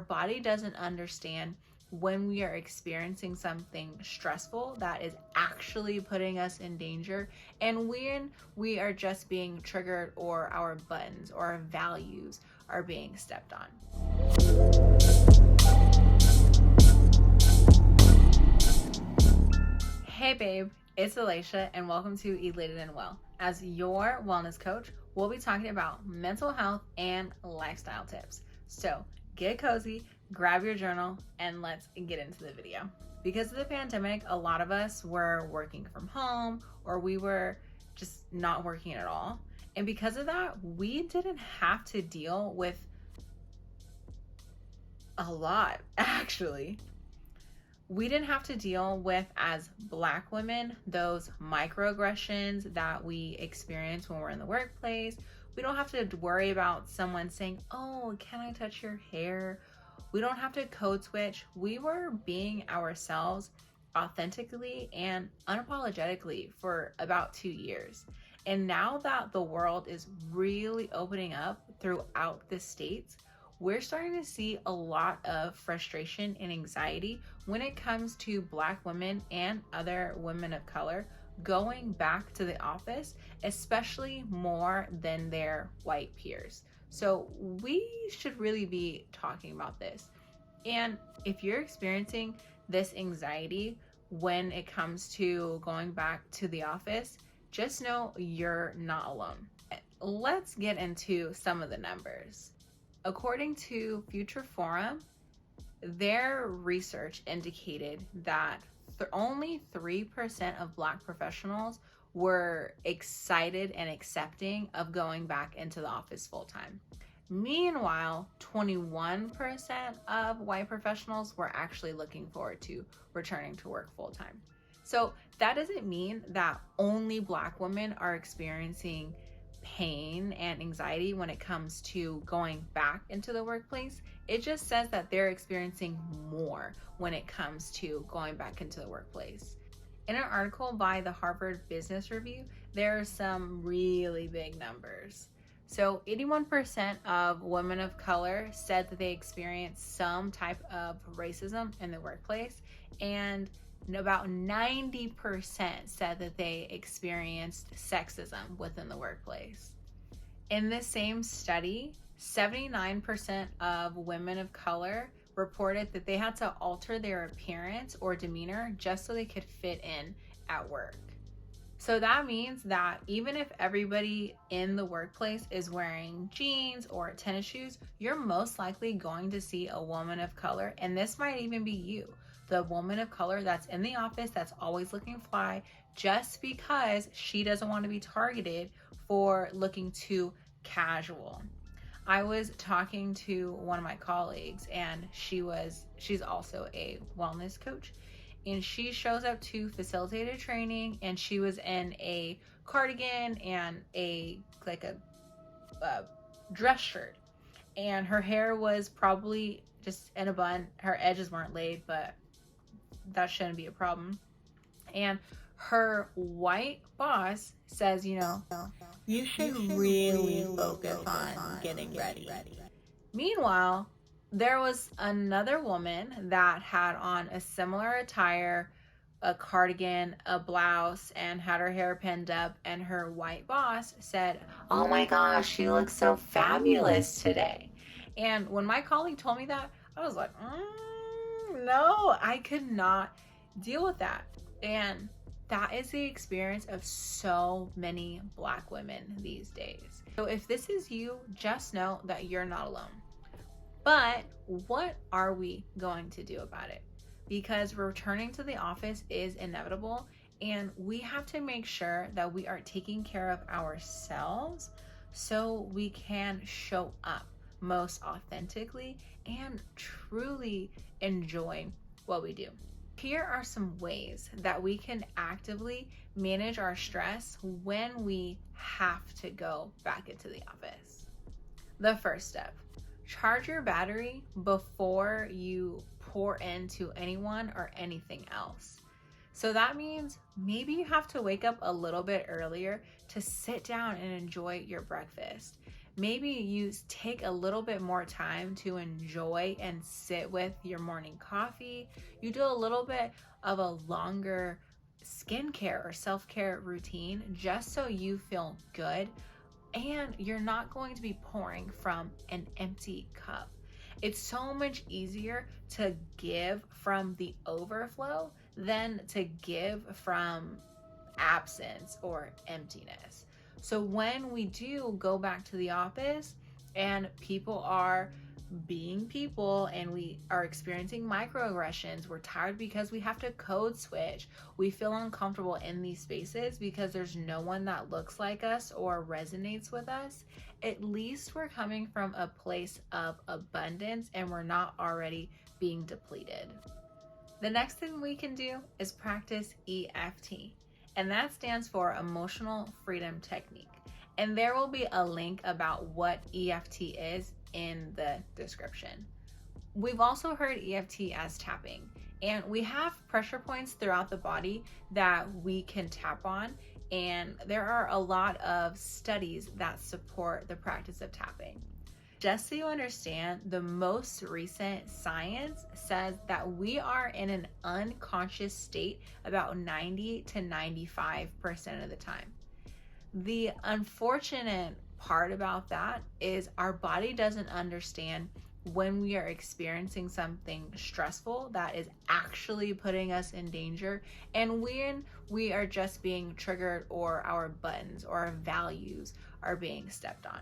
body doesn't understand when we are experiencing something stressful that is actually putting us in danger, and when we are just being triggered or our buttons or our values are being stepped on. Hey babe, it's Alicia and welcome to Elated and Well. As your wellness coach, we'll be talking about mental health and lifestyle tips. So get cozy, grab your journal, and let's get into the video. Because of the pandemic, a lot of us were working from home or we were just not working at all. And because of that, we didn't have to deal with a lot, actually. We didn't have to deal with, as Black women, those microaggressions that we experience when we're in the workplace. We don't have to worry about someone saying, "Oh, can I touch your hair?" We don't have to code switch. We were being ourselves authentically and unapologetically for about 2 years. And now that the world is really opening up throughout the states, we're starting to see a lot of frustration and anxiety when it comes to Black women and other women of color going back to the office, especially more than their white peers. So we should really be talking about this. And if you're experiencing this anxiety when it comes to going back to the office, just know you're not alone. Let's get into some of the numbers. According to Future Forum, their research indicated that only 3% of Black professionals were excited and accepting of going back into the office full-time. Meanwhile, 21% of white professionals were actually looking forward to returning to work full-time. So that doesn't mean that only Black women are experiencing pain and anxiety when it comes to going back into the workplace. It just says that they're experiencing more when it comes to going back into the workplace. In an article by the Harvard Business Review, there are some really big numbers. So 81% of women of color said that they experienced some type of racism in the workplace, and about 90% said that they experienced sexism within the workplace. In this same study, 79% of women of color reported that they had to alter their appearance or demeanor just so they could fit in at work. So that means that even if everybody in the workplace is wearing jeans or tennis shoes, you're most likely going to see a woman of color, and this might even be you, the woman of color that's in the office that's always looking fly, just because she doesn't want to be targeted for looking too casual. I was talking to one of my colleagues, and she's also a wellness coach, and she shows up to facilitated training, and she was in a cardigan and a dress shirt, and her hair was probably just in a bun. Her edges weren't laid, but that shouldn't be a problem. And her white boss says, you should really focus on getting ready. Meanwhile, there was another woman that had on a similar attire, a cardigan, a blouse, and had her hair pinned up, and her white boss said, "Oh my gosh, she looks so fabulous today." And when my colleague told me that, I was like, no, I could not deal with that. And that is the experience of so many Black women these days. So if this is you, just know that you're not alone. But what are we going to do about it? Because returning to the office is inevitable, and we have to make sure that we are taking care of ourselves so we can show up most authentically and truly enjoy what we do. Here are some ways that we can actively manage our stress when we have to go back into the office. The first step, charge your battery before you pour into anyone or anything else. So that means maybe you have to wake up a little bit earlier to sit down and enjoy your breakfast. maybe you take a little bit more time to enjoy and sit with your morning coffee. You do a little bit of a longer skincare or self-care routine just so you feel good, and you're not going to be pouring from an empty cup. It's so much easier to give from the overflow than to give from absence or emptiness. So when we do go back to the office and people are being people and we are experiencing microaggressions, we're tired because we have to code switch, we feel uncomfortable in these spaces because there's no one that looks like us or resonates with us, at least we're coming from a place of abundance and we're not already being depleted. The next thing we can do is practice EFT, and that stands for Emotional Freedom Technique. And there will be a link about what EFT is in the description. We've also heard EFT as tapping, and we have pressure points throughout the body that we can tap on, and there are a lot of studies that support the practice of tapping. Just so you understand, the most recent science says that we are in an unconscious state about 90 to 95% of the time. The unfortunate part about that is our body doesn't understand when we are experiencing something stressful that is actually putting us in danger, and when we are just being triggered or our buttons or our values are being stepped on.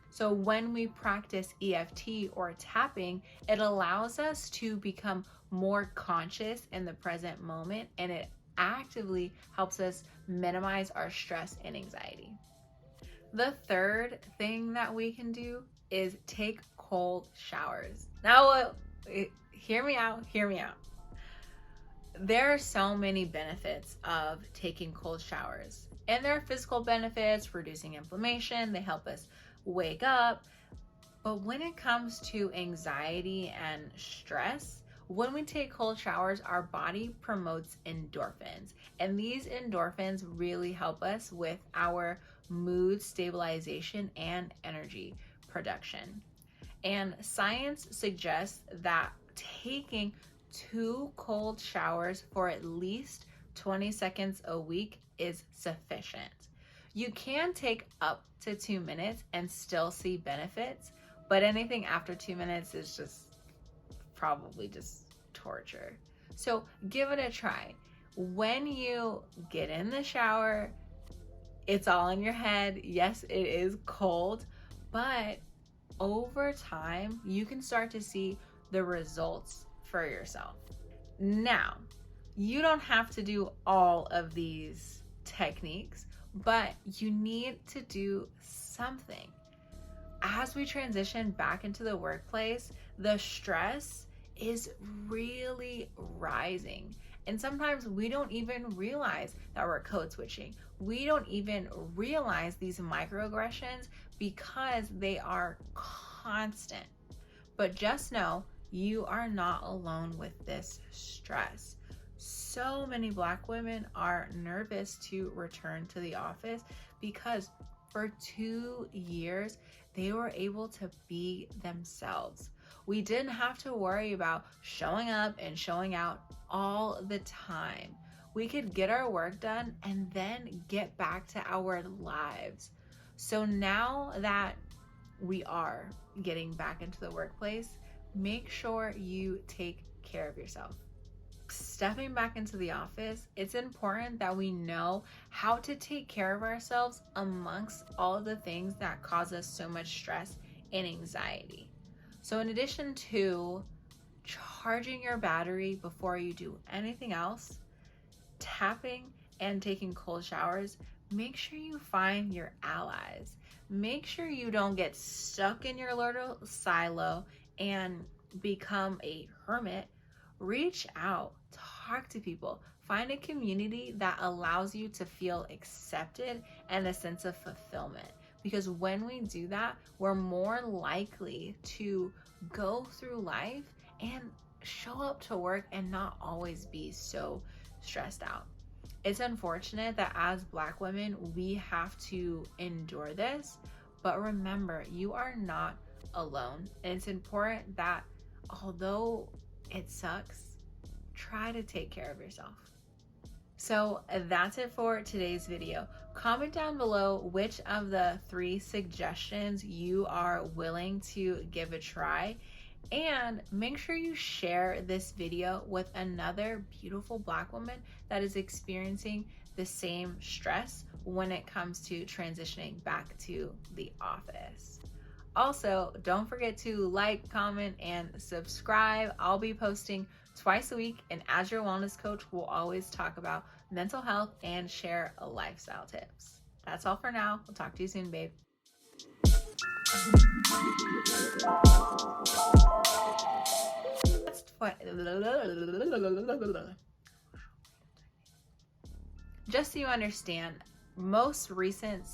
So when we practice EFT or tapping, it allows us to become more conscious in the present moment, and it actively helps us minimize our stress and anxiety. The third thing that we can do is take cold showers. Now, hear me out. There are so many benefits of taking cold showers, and there are physical benefits, reducing inflammation, they help us wake up. But when it comes to anxiety and stress, when we take cold showers, our body promotes endorphins, and these endorphins really help us with our mood stabilization and energy production. And science suggests that taking 2 cold showers for at least 20 seconds a week is sufficient. You can take up to 2 minutes and still see benefits, but anything after 2 minutes is probably just torture. So give it a try. When you get in the shower, it's all in your head. Yes, it is cold, but over time, you can start to see the results for yourself. Now, you don't have to do all of these techniques, but you need to do something. As we transition back into the workplace, the stress is really rising. And sometimes we don't even realize that we're code switching. We don't even realize these microaggressions because they are constant. But just know you are not alone with this stress. So many Black women are nervous to return to the office because for 2 years, they were able to be themselves. We didn't have to worry about showing up and showing out all the time. We could get our work done and then get back to our lives. So now that we are getting back into the workplace, make sure you take care of yourself. Stepping back into the office, it's important that we know how to take care of ourselves amongst all of the things that cause us so much stress and anxiety. So in addition to charging your battery before you do anything else, tapping and taking cold showers, make sure you find your allies. Make sure you don't get stuck in your little silo and become a hermit. Reach out, talk to people, find a community that allows you to feel accepted and a sense of fulfillment. Because when we do that, we're more likely to go through life and show up to work and not always be so stressed out. It's unfortunate that as Black women, we have to endure this, But remember, you are not alone. And it's important that although it sucks, try to take care of yourself. So that's it for today's video. Comment down below which of the 3 suggestions you are willing to give a try. And make sure you share this video with another beautiful Black woman that is experiencing the same stress when it comes to transitioning back to the office. Also, don't forget to like, comment, and subscribe. I'll be posting twice a week, and as your wellness coach, we'll always talk about mental health and share lifestyle tips. That's all for now. We'll talk to you soon, babe. Just so you understand, most recent